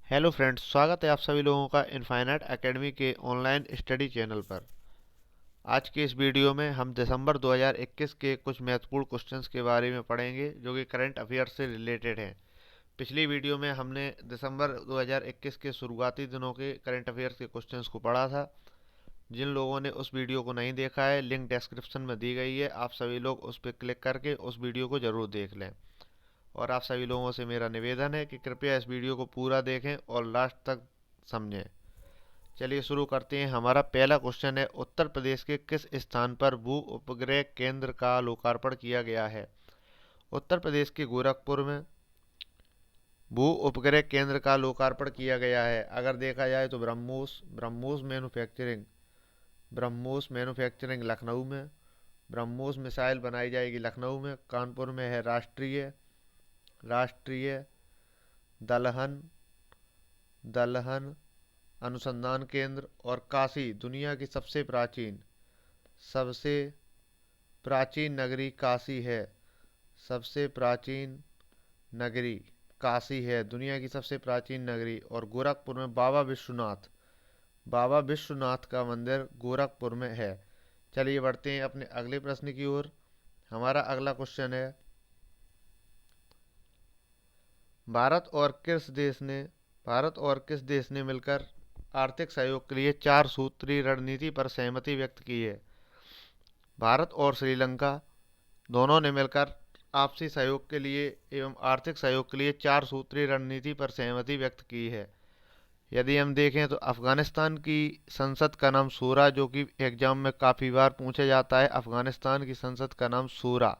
Hello friends, स्वागत है आप सभी लोगों का इनफाइनाइट एकेडमी के ऑनलाइन स्टडी चैनल पर। आज के इस वीडियो में हम दिसंबर 2021 के कुछ महत्वपूर्ण क्वेश्चंस के बारे में पढ़ेंगे जो कि करंट अफेयर्स से रिलेटेड हैं। पिछली वीडियो में हमने दिसंबर 2021 के शुरुआती दिनों के करंट अफेयर्स के क्वेश्चंस को पढ़ा था। जिन लोगों ने उस वीडियो को नहीं देखा है, लिंक डिस्क्रिप्शन में दी गई है, आप सभी लोग उस पर क्लिक करके उस वीडियो को ज़रूर देख लें। और आप सभी लोगों से मेरा निवेदन है कि कृपया इस वीडियो को पूरा देखें और लास्ट तक समझें। चलिए शुरू करते हैं। हमारा पहला क्वेश्चन है, उत्तर प्रदेश के किस स्थान पर भू उपग्रह केंद्र का लोकार्पण किया गया है? उत्तर प्रदेश के गोरखपुर में भू उपग्रह केंद्र का लोकार्पण किया गया है। अगर देखा जाए तो ब्रह्मोस मैन्युफैक्चरिंग लखनऊ में, ब्रह्मोस मिसाइल बनाई जाएगी लखनऊ में। कानपुर में है राष्ट्रीय दलहन दलहन अनुसंधान केंद्र। और काशी, दुनिया की सबसे प्राचीन नगरी काशी है। सबसे प्राचीन नगरी काशी है, दुनिया की सबसे प्राचीन नगरी। और गोरखपुर में बाबा विश्वनाथ का मंदिर गोरखपुर में है। चलिए बढ़ते हैं अपने अगले प्रश्न की ओर। हमारा अगला क्वेश्चन है, भारत और किस देश ने मिलकर आर्थिक सहयोग के लिए 4 सूत्री रणनीति पर सहमति व्यक्त की है? भारत और श्रीलंका दोनों ने मिलकर आपसी सहयोग के लिए एवं आर्थिक सहयोग के लिए 4 सूत्री रणनीति पर सहमति व्यक्त की है। यदि हम देखें तो अफगानिस्तान की संसद का नाम शूरा, जो कि एग्जाम में काफ़ी बार पूछा जाता है। अफगानिस्तान की संसद का नाम शूरा।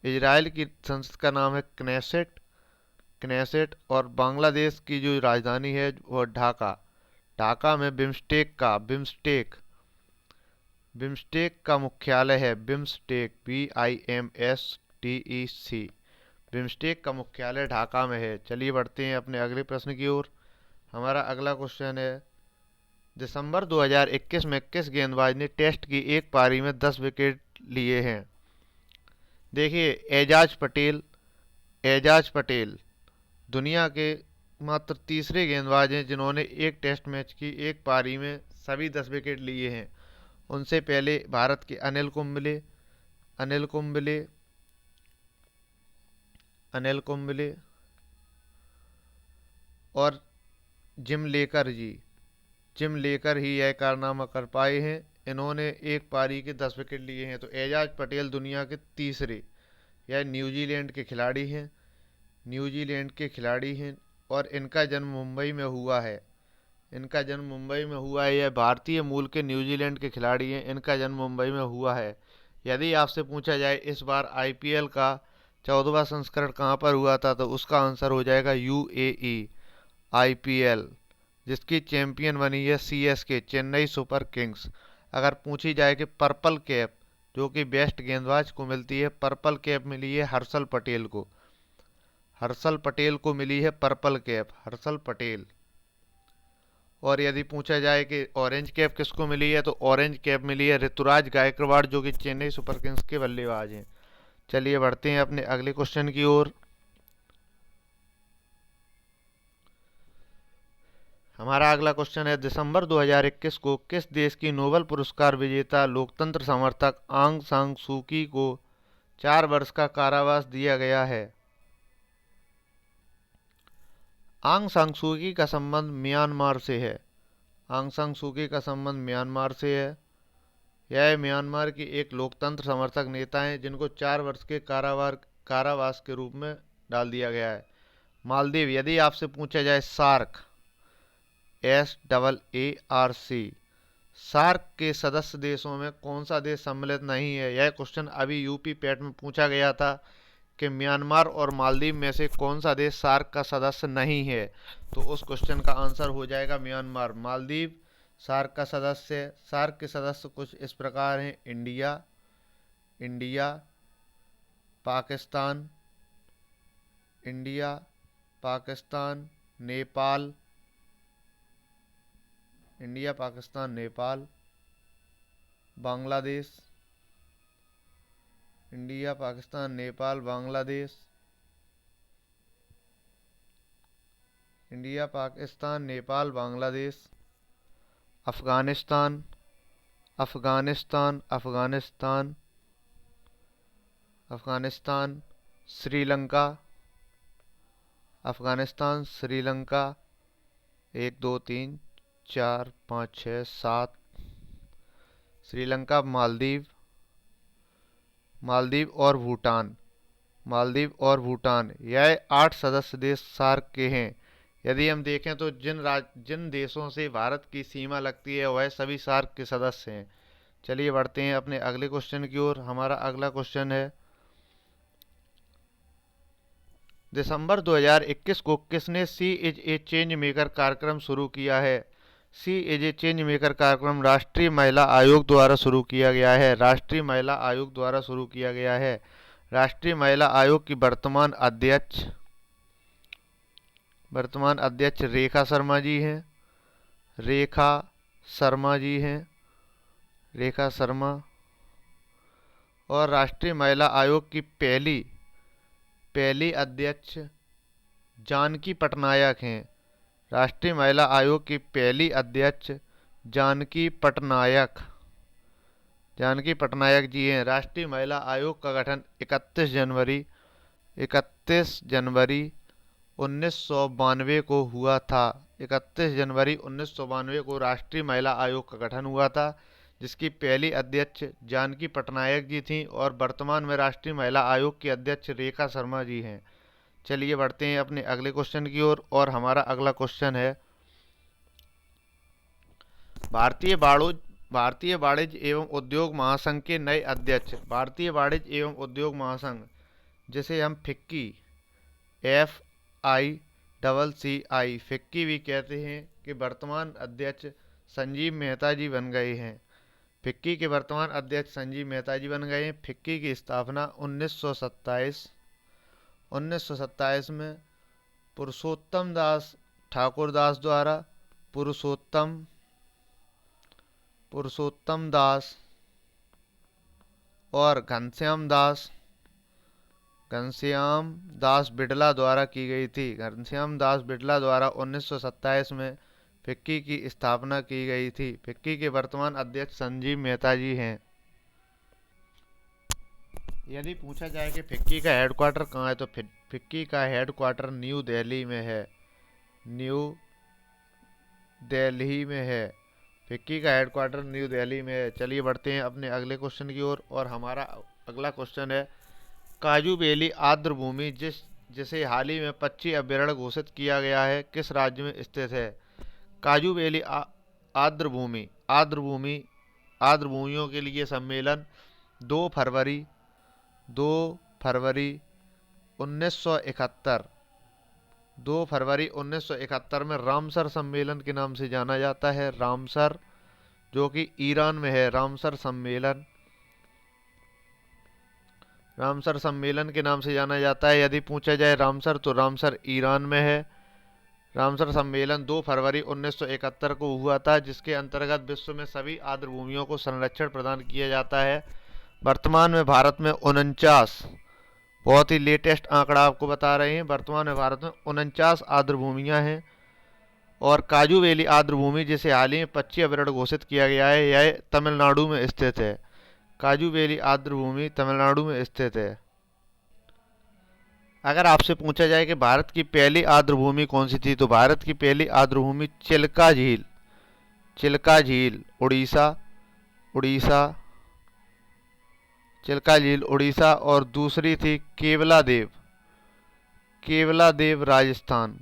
इजराइल की संसद का नाम है क्नेसेट। और बांग्लादेश की जो राजधानी है वो ढाका। ढाका में बिम्स्टेक का मुख्यालय है। BIMSTEC। बिम्स्टेक का मुख्यालय ढाका में है। चलिए बढ़ते हैं अपने अगले प्रश्न की ओर। हमारा अगला क्वेश्चन है, दिसंबर 2021 में किस गेंदबाज ने टेस्ट की एक पारी में 10 विकेट लिए हैं? देखिए, एजाज पटेल दुनिया के मात्र तीसरे गेंदबाज हैं जिन्होंने एक टेस्ट मैच की एक पारी में सभी 10 विकेट लिए हैं। उनसे पहले भारत के अनिल कुंबले और जिम लेकर ही यह कारनामा कर पाए हैं। इन्होंने एक पारी के 10 विकेट लिए हैं। तो एजाज पटेल दुनिया के तीसरे, यह न्यूजीलैंड के खिलाड़ी हैं। और इनका जन्म मुंबई में हुआ है। यह भारतीय मूल के न्यूजीलैंड के खिलाड़ी हैं। इनका जन्म मुंबई में हुआ है। यदि आपसे पूछा जाए इस बार आईपीएल का 14वां संस्करण कहाँ पर हुआ था, तो उसका आंसर हो जाएगा यूएई आईपीएल, जिसकी चैंपियन बनी है सीएसके, चेन्नई सुपर किंग्स। अगर पूछी जाए कि पर्पल कैप जो कि बेस्ट गेंदबाज को मिलती है, पर्पल कैप मिली है हर्षल पटेल को मिली है पर्पल कैप, हर्षल पटेल। और यदि पूछा जाए कि ऑरेंज कैप किसको मिली है, तो ऑरेंज कैप मिली है ऋतुराज गायकवाड़, जो कि चेन्नई सुपर किंग्स के बल्लेबाज हैं। चलिए बढ़ते हैं अपने अगले क्वेश्चन की ओर। हमारा अगला क्वेश्चन है, दिसंबर 2021 को किस देश की नोबेल पुरस्कार विजेता लोकतंत्र समर्थक आंग सांग सूकी को 4 वर्ष का कारावास दिया गया है? आंग सांग सूकी का संबंध म्यांमार से है। यह म्यांमार की एक लोकतंत्र समर्थक नेता हैं जिनको 4 वर्ष के कारावास के रूप में डाल दिया गया है। मालदीव, यदि आपसे पूछा जाए सार्क के सदस्य देशों में कौन सा देश सम्मिलित नहीं है? यह क्वेश्चन अभी यूपी पैट में पूछा गया था कि म्यांमार और मालदीव में से कौन सा देश सार्क का सदस्य नहीं है। तो उस क्वेश्चन का आंसर हो जाएगा म्यांमार। मालदीव सार्क के सदस्य कुछ इस प्रकार हैं, इंडिया पाकिस्तान नेपाल, बांग्लादेश, इंडिया, पाकिस्तान, नेपाल, बांग्लादेश। अफगानिस्तान, अफगानिस्तान, अफगानिस्तान, अफगानिस्तान। श्रीलंका, अफगानिस्तान, श्रीलंका। 1 2 3 4 5 6 7। श्रीलंका, मालदीव, मालदीव और भूटान, मालदीव और भूटान। यह 8 सदस्य देश सार्क के हैं। यदि हम देखें तो जिन देशों से भारत की सीमा लगती है वह सभी सार्क के सदस्य हैं। चलिए बढ़ते हैं अपने अगले क्वेश्चन की ओर। हमारा अगला क्वेश्चन है, दिसंबर 2021 को किसने सी इज ए चेंज मेकर कार्यक्रम शुरू किया है? सी इज ए चेंज मेकर कार्यक्रम राष्ट्रीय महिला आयोग द्वारा शुरू किया गया है। राष्ट्रीय महिला आयोग द्वारा शुरू किया गया है। राष्ट्रीय महिला आयोग की वर्तमान अध्यक्ष रेखा शर्मा जी हैं। रेखा शर्मा जी हैं, रेखा शर्मा। और राष्ट्रीय महिला आयोग की पहली अध्यक्ष जानकी पटनायक हैं। राष्ट्रीय महिला आयोग की पहली अध्यक्ष जानकी पटनायक जी हैं। राष्ट्रीय महिला आयोग का गठन 31 जनवरी 1992 को हुआ था। 31 जनवरी 1992 को राष्ट्रीय महिला आयोग का गठन हुआ था, जिसकी पहली अध्यक्ष जानकी पटनायक जी थीं और वर्तमान में राष्ट्रीय महिला आयोग की अध्यक्ष रेखा शर्मा जी हैं। चलिए बढ़ते हैं अपने अगले क्वेश्चन की ओर। और हमारा अगला क्वेश्चन है, भारतीय वाणिज्य एवं उद्योग महासंघ के नए अध्यक्ष। भारतीय वाणिज्य एवं उद्योग महासंघ, जिसे हम फिक्की, FICCI फिक्की भी कहते हैं, कि वर्तमान अध्यक्ष संजीव मेहता जी बन गए हैं। फिक्की के वर्तमान अध्यक्ष संजीव मेहता जी बन गए हैं। फिक्की की स्थापना 1927 में पुरुषोत्तम दास ठाकुरदास द्वारा पुरुषोत्तम दास और घनश्याम दास बिड़ला द्वारा की गई थी। घनश्याम दास बिड़ला द्वारा 1927 में फिक्की की स्थापना की गई थी। फिक्की के वर्तमान अध्यक्ष संजीव मेहता जी हैं। यदि पूछा जाए कि फिक्की का हेडक्वार्टर कहाँ है, तो फिक्की का हेडक्वार्टर न्यू दिल्ली में है। फिक्की का हेडक्वार्टर न्यू दिल्ली में है। चलिए बढ़ते हैं अपने अगले क्वेश्चन की ओर। और हमारा अगला क्वेश्चन है, काजू वैली आर्द्र भूमि जिसे हाल ही में पक्षी अभयारण्य घोषित किया गया है, किस राज्य में स्थित है? काजू वैली आर्द्र भूमियों के लिए सम्मेलन 2 फरवरी 1971 में रामसर सम्मेलन के नाम से जाना जाता है। रामसर, जो कि ईरान में है। रामसर सम्मेलन के नाम से जाना जाता है। यदि पूछा जाए रामसर, तो रामसर ईरान में है। रामसर सम्मेलन 2 फरवरी 1971 को हुआ था, जिसके अंतर्गत विश्व में सभी आर्द्र भूमियों को संरक्षण प्रदान किया जाता है। वर्तमान में भारत में 49, बहुत ही लेटेस्ट आंकड़ा आपको बता रहे हैं, वर्तमान में भारत में 49 आर्द्र भूमियाँ हैं। और काजू वैली आर्द्र भूमि, जिसे हाल ही में पक्षी अभयारण्य घोषित किया गया है, यह तमिलनाडु में स्थित है। काजू वैली आर्द्र भूमि तमिलनाडु में स्थित है। अगर आपसे पूछा जाए कि भारत की पहली आर्द्र भूमि कौन सी थी, तो भारत की पहली आर्द्र भूमि चिल्का झील उड़ीसा और दूसरी थी केवलादेव राजस्थान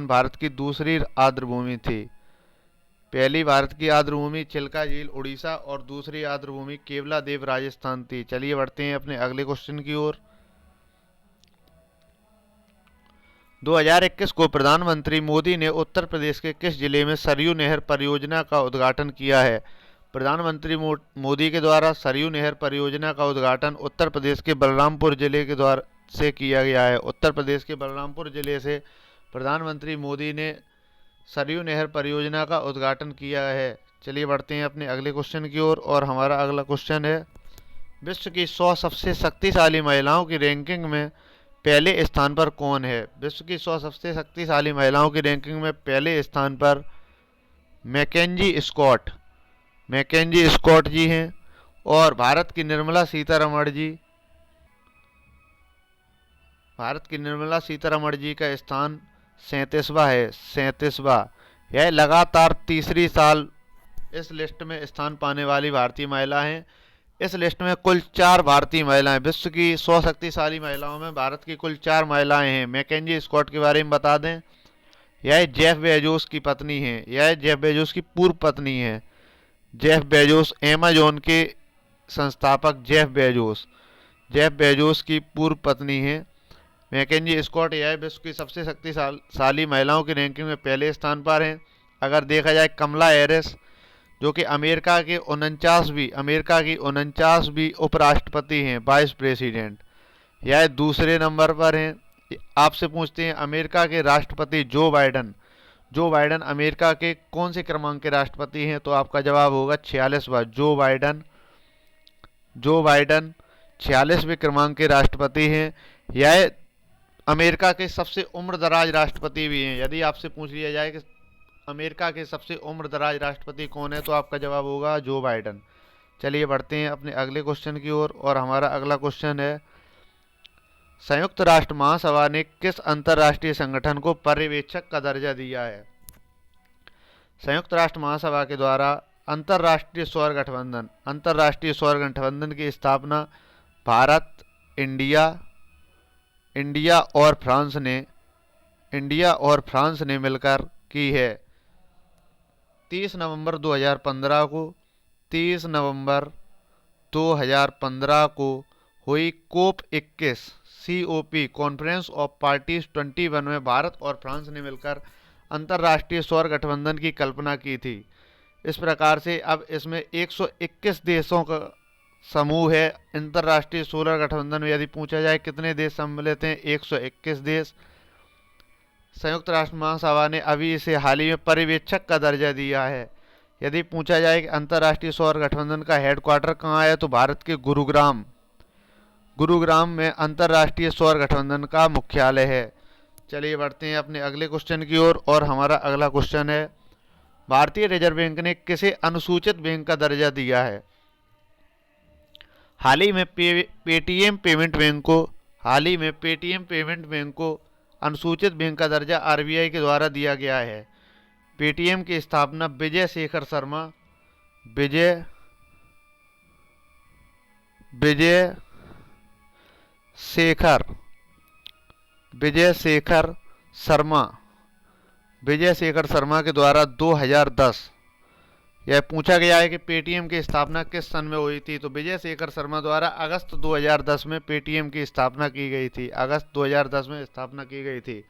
भारत की दूसरी आर्द्र भूमि थी। पहली भारत की आर्द्र भूमि चिल्का झील उड़ीसा और दूसरी आर्द्र भूमि केवलादेव राजस्थान थी। चलिए बढ़ते हैं अपने अगले क्वेश्चन की ओर। 2021 को प्रधानमंत्री मोदी ने उत्तर प्रदेश के किस जिले में सरयू नहर परियोजना का उद्घाटन किया है? प्रधानमंत्री मोदी के द्वारा सरयू नहर परियोजना का उद्घाटन उत्तर प्रदेश के बलरामपुर जिले के द्वारा से किया गया है। उत्तर प्रदेश के बलरामपुर जिले से प्रधानमंत्री मोदी ने सरयू नहर परियोजना का उद्घाटन किया है। चलिए बढ़ते हैं अपने अगले क्वेश्चन की ओर। और हमारा अगला क्वेश्चन है, विश्व की 100 सबसे शक्तिशाली महिलाओं की रैंकिंग में पहले स्थान पर कौन है? विश्व की 100 सबसे शक्तिशाली महिलाओं की रैंकिंग में पहले स्थान पर मैकेंजी स्कॉट जी हैं। और भारत की निर्मला सीतारमण जी का स्थान 37वां है, 37वां। यह लगातार तीसरी साल इस लिस्ट में स्थान पाने वाली भारतीय महिला हैं। इस लिस्ट में कुल 4 भारतीय महिलाएं, विश्व की 100 शक्तिशाली महिलाओं में भारत की कुल 4 महिलाएं हैं। मैकेंजी स्कॉट के बारे में बता दें, यह जेफ बेजोस की पत्नी है, यह जेफ बेजोस की पूर्व पत्नी है। जेफ बेजोस, अमेज़न के संस्थापक जेफ बेजोस की पूर्व पत्नी है मैकेंजी स्कॉट। यह विश्व की सबसे शक्तिशाली महिलाओं की रैंकिंग में पहले स्थान पर हैं। अगर देखा जाए कमला हैरिस, जो कि अमेरिका की 49वीं उपराष्ट्रपति हैं, वाइस प्रेसिडेंट, यह दूसरे नंबर पर हैं। आपसे पूछते हैं अमेरिका के राष्ट्रपति जो बाइडन अमेरिका के कौन से क्रमांक के राष्ट्रपति हैं? तो आपका जवाब होगा 46वां। जो बाइडन 46वें क्रमांक के राष्ट्रपति हैं। यह अमेरिका के सबसे उम्र दराज राष्ट्रपति भी हैं। यदि आपसे पूछ लिया जाए कि अमेरिका के सबसे उम्र दराज राष्ट्रपति कौन है, तो आपका जवाब होगा जो बाइडन। चलिए बढ़ते हैं अपने अगले क्वेश्चन की ओर, और हमारा अगला क्वेश्चन है, संयुक्त राष्ट्र महासभा ने किस अंतर्राष्ट्रीय संगठन को पर्यवेक्षक का दर्जा दिया है? संयुक्त राष्ट्र महासभा के द्वारा अंतर्राष्ट्रीय सौर गठबंधन की स्थापना भारत, इंडिया और फ्रांस ने मिलकर की है। 30 नवंबर 2015 को हुई COP कॉन्फ्रेंस ऑफ पार्टीज 21 में भारत और फ्रांस ने मिलकर अंतर्राष्ट्रीय सौर गठबंधन की कल्पना की थी। इस प्रकार से अब इसमें 121 देशों का समूह है। अंतर्राष्ट्रीय सोलर गठबंधन में यदि पूछा जाए कितने देश सम्मिलित हैं, 121 देश। संयुक्त राष्ट्र महासभा ने अभी इसे हाल ही में पर्यवेक्षक का दर्जा दिया है। यदि पूछा जाए कि अंतर्राष्ट्रीय सौर गठबंधन का हेडक्वार्टर कहाँ है, तो भारत के गुरुग्राम में अंतर्राष्ट्रीय सौर गठबंधन का मुख्यालय है। चलिए बढ़ते हैं अपने अगले क्वेश्चन की ओर, और हमारा अगला क्वेश्चन है, भारतीय रिजर्व बैंक ने किसे अनुसूचित बैंक का दर्जा दिया है? हाल ही में पेटीएम पेमेंट बैंक को अनुसूचित बैंक का दर्जा आरबीआई के द्वारा दिया गया है। पेटीएम की स्थापना विजय शेखर शर्मा के द्वारा 2010। यह पूछा गया है कि पेटीएम की स्थापना किस सन में हुई थी, तो विजय शेखर शर्मा द्वारा अगस्त 2010 में पेटीएम की स्थापना की गई थी। अगस्त 2010 में स्थापना की गई थी।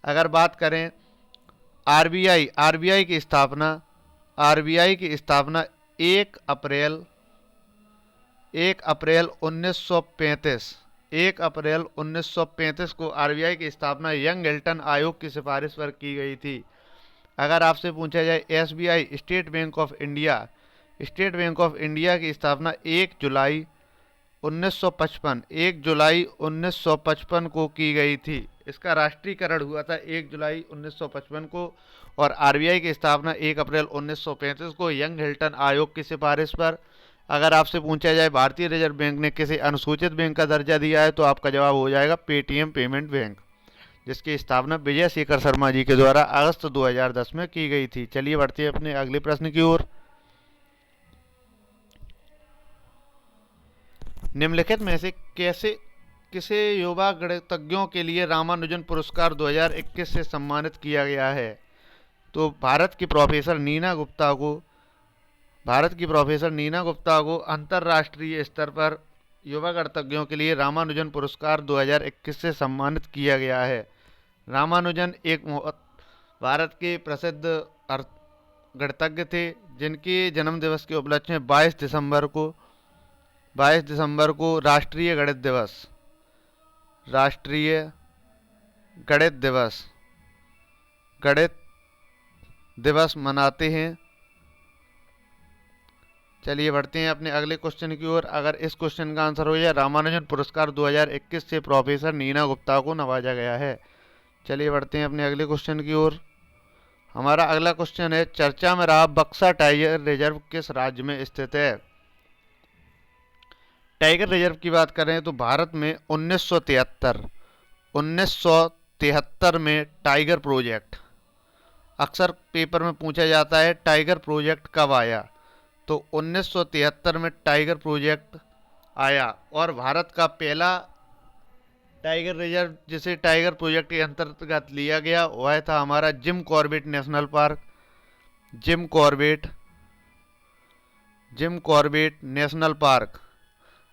अगर बात करें आरबीआई की स्थापना 1 अप्रैल 1935 को आरबीआई की स्थापना यंग हिल्टन आयोग की सिफारिश पर की गई थी। अगर आपसे पूछा जाए SBI state bank of India की स्थापना 1 जुलाई 1955 को की गई थी। इसका राष्ट्रीयकरण हुआ था 1 जुलाई 1955 को, और आरबीआई की स्थापना 1 अप्रैल 1935 को यंग हिल्टन आयोग की सिफारिश पर। अगर आपसे पूछा जाए भारतीय रिजर्व बैंक ने किसे अनुसूचित बैंक का दर्जा दिया है, तो आपका जवाब हो जाएगा पेटीएम पेमेंट बैंक, जिसकी स्थापना विजय शेखर शर्मा जी के द्वारा अगस्त 2010 में की गई थी। चलिए बढ़ते हैं अपने अगले प्रश्न की ओर। निम्नलिखित में से किसे युवा गणितज्ञों के लिए रामानुजन पुरस्कार 2021 से सम्मानित किया गया है? तो भारत की प्रोफेसर नीना गुप्ता को अंतर्राष्ट्रीय स्तर पर युवा गणितज्ञों के लिए रामानुजन पुरस्कार 2021 से सम्मानित किया गया है। रामानुजन एक भारत के प्रसिद्ध गणितज्ञ थे, जिनके जन्म दिवस के उपलक्ष्य में 22 दिसंबर को राष्ट्रीय गणित दिवस मनाते हैं। चलिए बढ़ते हैं अपने अगले क्वेश्चन की ओर। अगर इस क्वेश्चन का आंसर हो जाए, रामानुजन पुरस्कार 2021 से प्रोफेसर नीना गुप्ता को नवाजा गया है। चलिए बढ़ते हैं अपने अगले क्वेश्चन की ओर। हमारा अगला क्वेश्चन है, चर्चा में रहा बक्सा टाइगर रिजर्व किस राज्य में स्थित है। टाइगर रिजर्व की बात करें तो भारत में 1973 में टाइगर प्रोजेक्ट, अक्सर पेपर में पूछा जाता है टाइगर प्रोजेक्ट कब आया, तो 1973 में टाइगर प्रोजेक्ट आया। और भारत का पहला टाइगर रिजर्व जिसे टाइगर प्रोजेक्ट के अंतर्गत लिया गया वह था हमारा Jim Corbett national park. Jim Corbett national park.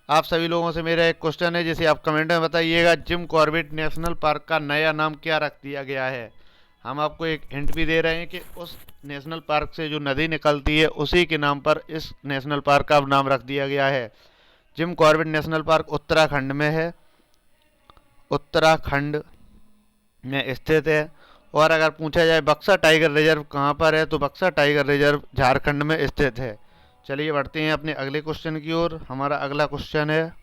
आप सभी लोगों से मेरा एक क्वेश्चन है जिसे आप कमेंट में बताइएगा, जिम कॉर्बेट नेशनल पार्क का नया नाम क्या रख दिया गया है। हम आपको एक हिंट भी दे रहे हैं कि उस नेशनल पार्क से जो नदी निकलती है उसी के नाम पर इस नेशनल पार्क का नाम रख दिया गया है। Jim Corbett national park Uttarakhand में है, उत्तराखंड में स्थित है। और अगर पूछा जाए बक्सा टाइगर रिजर्व कहाँ पर है, तो बक्सा टाइगर रिजर्व झारखंड में स्थित है। चलिए बढ़ते हैं अपने अगले क्वेश्चन की ओर। हमारा अगला क्वेश्चन है,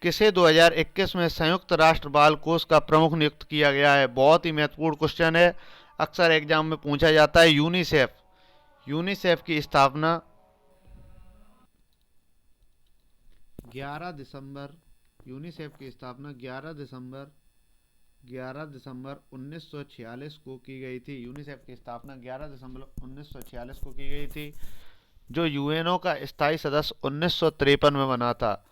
किसे 2021 में संयुक्त राष्ट्र बाल कोष का प्रमुख नियुक्त किया गया है। बहुत ही महत्वपूर्ण क्वेश्चन है, अक्सर एग्जाम में पूछा जाता है। यूनिसेफ की स्थापना 11 दिसंबर 1946 को की गई थी। यूनिसेफ की स्थापना 11 दिसंबर 1946 को की गई थी। जो यूएनओ का स्थायी सदस्य 1953 में बना था।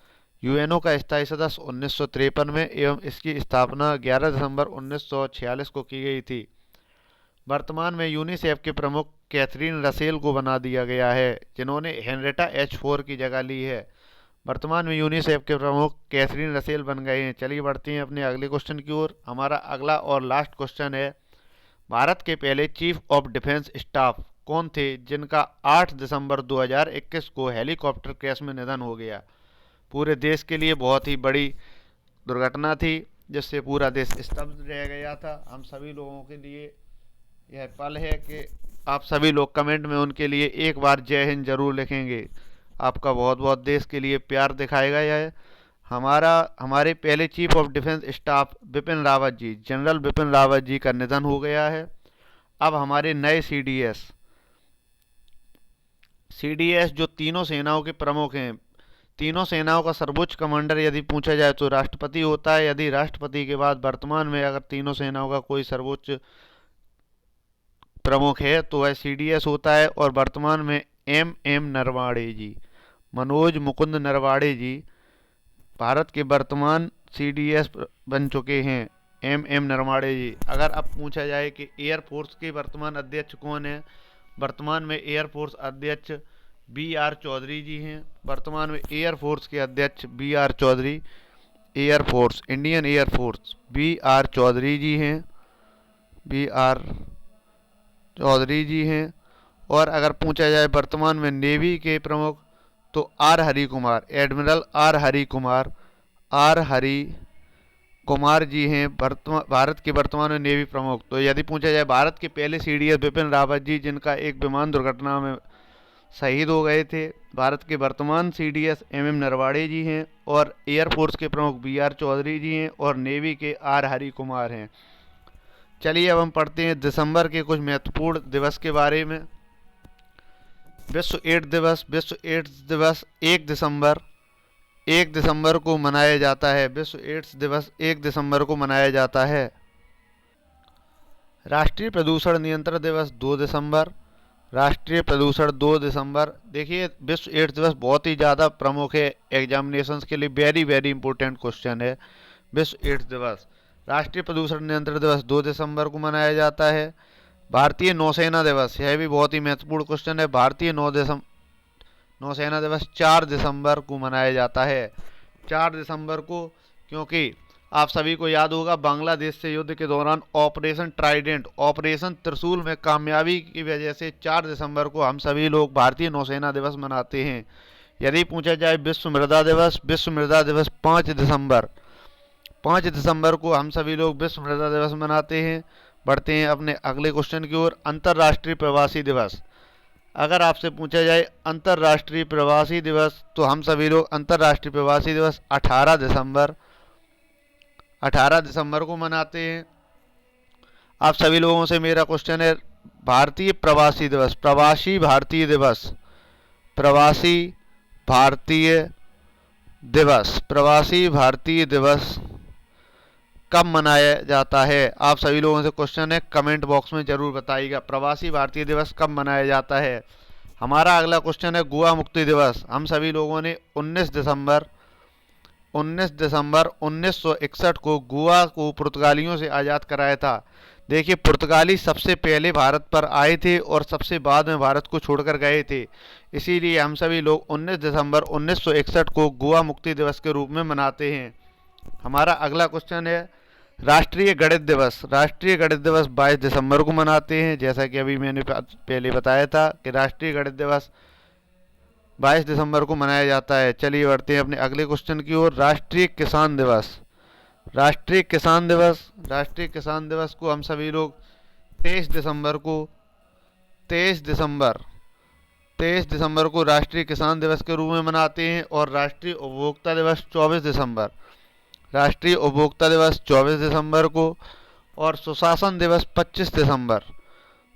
यूएनओ का स्थायी सदस्य 1953 में एवं इसकी स्थापना 11 दिसंबर 1946 को की गई थी। वर्तमान में यूनिसेफ के प्रमुख कैथरीन रसेल को बना दिया गया है, जिन्होंने हेनरिटा H4 की जगह ली है। वर्तमान में यूनिसेफ के प्रमुख कैथरीन रसेल बन गए हैं। चलिए बढ़ते हैं अपने अगले क्वेश्चन की ओर। हमारा अगला और लास्ट क्वेश्चन है, भारत के पहले चीफ ऑफ डिफेंस स्टाफ कौन थे जिनका 8 दिसंबर 2021 को हेलीकॉप्टर क्रैश में निधन हो गया। पूरे देश के लिए बहुत ही बड़ी दुर्घटना थी, जिससे पूरा देश स्तब्ध रह गया था। हम सभी लोगों के लिए यह पल है कि आप सभी लोग कमेंट में उनके लिए एक बार जय हिंद जरूर लिखेंगे। आपका बहुत बहुत देश के लिए प्यार दिखाएगा। यह हमारे पहले chief of defence staff Bipin Rawat ji, general Bipin Rawat ji का निधन हो गया है। अब हमारे नए सीडीएस जो तीनों सेनाओं के प्रमुख हैं, तीनों सेनाओं का सर्वोच्च कमांडर यदि पूछा जाए तो राष्ट्रपति होता है। यदि राष्ट्रपति के बाद वर्तमान में अगर तीनों सेनाओं का कोई सर्वोच्च प्रमुख है तो वह सीडीएस होता है। और वर्तमान में एम नरवाणे जी, मनोज मुकुंद नरवाणे जी भारत के वर्तमान सीडीएस बन चुके हैं, एम नरवाणे जी। अगर अब पूछा जाए कि एयरफोर्स के वर्तमान अध्यक्ष कौन है, वर्तमान में एयरफोर्स अध्यक्ष BR चौधरी जी हैं। वर्तमान में एयरफोर्स के अध्यक्ष BR Chaudhary, Indian air force BR Chaudhary ji हैं, BR चौधरी जी हैं। और अगर पूछा जाए वर्तमान में नेवी के प्रमुख तो R Hari Kumar, admiral R Hari Kumar ji हैं भारत के वर्तमान में नेवी प्रमुख। तो यदि पूछा जाए भारत के पहले सीडीएस बिपिन रावत जी, जिनका एक विमान दुर्घटना में शहीद हो गए थे। भारत के वर्तमान सीडीएस एम नरवाणे जी हैं। और एयरफोर्स के प्रमुख BR चौधरी जी हैं। और नेवी के आर हरि कुमार हैं। चलिए अब हम पढ़ते हैं दिसंबर के कुछ महत्वपूर्ण दिवस के बारे में। विश्व एड्स दिवस 1 दिसंबर को मनाया जाता है। विश्व एड्स दिवस 1 दिसंबर को मनाया जाता है। राष्ट्रीय प्रदूषण नियंत्रण दिवस 2 दिसंबर, राष्ट्रीय प्रदूषण 2 दिसंबर। देखिए विश्व एड्स दिवस बहुत ही ज़्यादा प्रमुख है एग्जामिनेशंस के लिए, वेरी वेरी इंपॉर्टेंट क्वेश्चन है। विश्व एड्स दिवस, राष्ट्रीय प्रदूषण नियंत्रण दिवस 2 दिसंबर को मनाया जाता है। भारतीय नौसेना दिवस, यह भी बहुत ही महत्वपूर्ण क्वेश्चन है। भारतीय नौसेना दिवस 4 दिसंबर को मनाया जाता है। 4 दिसंबर को, क्योंकि आप सभी को याद होगा बांग्लादेश से युद्ध के दौरान ऑपरेशन ट्राइडेंट, ऑपरेशन त्रिशूल में कामयाबी की वजह से 4 दिसंबर को हम सभी लोग भारतीय नौसेना दिवस मनाते हैं। यदि पूछा जाए विश्व मृदा दिवस 5 दिसंबर को हम सभी लोग विश्व मृदा दिवस मनाते हैं। बढ़ते हैं अपने अगले क्वेश्चन की ओर। अंतर्राष्ट्रीय प्रवासी दिवस, अगर आपसे पूछा जाए अंतर्राष्ट्रीय प्रवासी दिवस, तो हम सभी लोग अंतर्राष्ट्रीय प्रवासी दिवस 18 दिसंबर को मनाते हैं। आप सभी लोगों से मेरा क्वेश्चन है, भारतीय प्रवासी दिवस, प्रवासी भारतीय दिवस, प्रवासी भारतीय दिवस, प्रवासी भारतीय दिवस कब मनाया जाता है? आप सभी लोगों से क्वेश्चन है, कमेंट बॉक्स में जरूर बताइएगा प्रवासी भारतीय दिवस कब मनाया जाता है। हमारा अगला क्वेश्चन है गोवा मुक्ति दिवस। हम सभी लोगों ने 19 दिसंबर 1961 को गोवा को पुर्तगालियों से आज़ाद कराया था। देखिए, पुर्तगाली सबसे पहले भारत पर आए थे और सबसे बाद में भारत को छोड़कर गए थे, इसीलिए हम सभी लोग 19 दिसंबर 1961 को गोवा मुक्ति दिवस के रूप में मनाते हैं। हमारा अगला क्वेश्चन है राष्ट्रीय गणित दिवस। राष्ट्रीय गणित दिवस 22 दिसंबर को मनाते हैं, जैसा कि अभी मैंने पहले बताया था कि राष्ट्रीय गणित दिवस 22 दिसंबर को मनाया जाता है। चलिए बढ़ते हैं अपने अगले क्वेश्चन की ओर। राष्ट्रीय किसान दिवस। राष्ट्रीय किसान दिवस, राष्ट्रीय किसान दिवस को हम सभी लोग 23 दिसंबर को 23 दिसंबर को राष्ट्रीय किसान दिवस के रूप में मनाते हैं। और राष्ट्रीय उपभोक्ता दिवस 24 दिसंबर, राष्ट्रीय उपभोक्ता दिवस 24 दिसंबर को। और सुशासन दिवस 25 दिसंबर,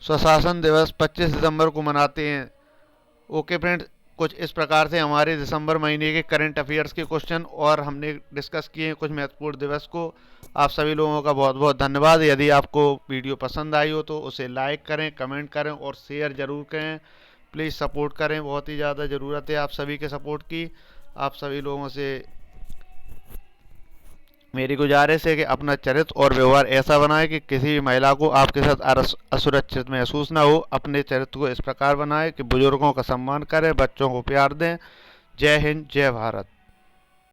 सुशासन दिवस 25 दिसंबर को मनाते हैं। ओके फ्रेंड्स, कुछ इस प्रकार से हमारे दिसंबर महीने के करंट अफेयर्स के क्वेश्चन और हमने डिस्कस किए हैं कुछ महत्वपूर्ण दिवस को। आप सभी लोगों का बहुत बहुत धन्यवाद। यदि आपको वीडियो पसंद आई हो तो उसे लाइक करें, कमेंट करें और शेयर ज़रूर करें। प्लीज़ सपोर्ट करें, बहुत ही ज़्यादा ज़रूरत है आप सभी के सपोर्ट की। आप सभी लोगों से मेरी गुजारिश है कि अपना चरित्र और व्यवहार ऐसा बनाएं कि किसी भी महिला को आपके साथ असुरक्षित महसूस ना हो। अपने चरित्र को इस प्रकार बनाएं कि बुजुर्गों का सम्मान करें, बच्चों को प्यार दें। जय हिंद, जय भारत।